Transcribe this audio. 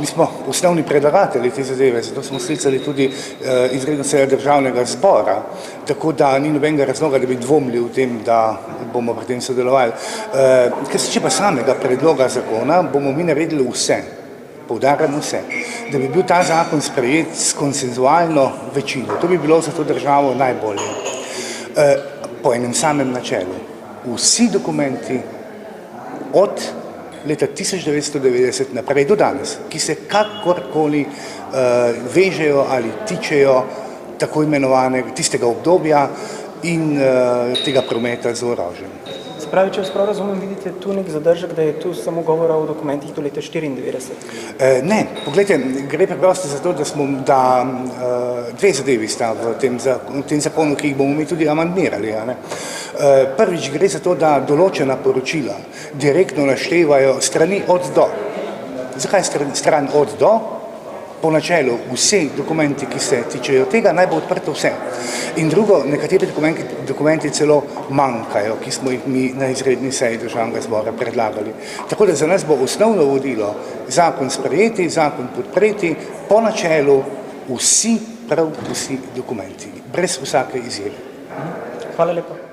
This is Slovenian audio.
Mi smo osnovni predlagatelji te zadeve, zato smo sklicali tudi izredno sejo državnega zbora, tako da ni nobenega razloga, da bi dvomili v tem, da bomo pri tem sodelovali. Kar se tiče pa samega predloga zakona, bomo mi naredili vse, poudarjamo vse, da bi bil ta zakon sprejet s konsenzualno večino. To bi bilo za to državo najbolje. Po enem samem načelu. Vsi dokumenti od leta 1990 naprej do danes, ki se kakorkoli vežejo ali tičejo tako imenovanega tistega obdobja in tega prometa z orožjem. Se pravi, če vas prav razumem, vidite tu nek zadržek, da je tu samo govora o dokumentih do leta 1994? Ne, poglejte, gre preprosto za to, da dve zadevi sta v tem zakonu, ki jih bomo mi tudi amandmirali. Prvič gre za to, da določena poročila direktno naštevajo strani od do. Zakaj stran od do? Po načelu vsi dokumenti, ki se tičejo tega, naj bo odprto vse. In drugo, nekateri dokumenti celo manjkajo, ki smo jih mi na izredni seji državnega zbora predlagali. Tako da za nas bo osnovno vodilo zakon sprejeti, zakon podpreti, po načelu vsi, prav vsi dokumenti, brez vsake izjeme. Hvala lepa.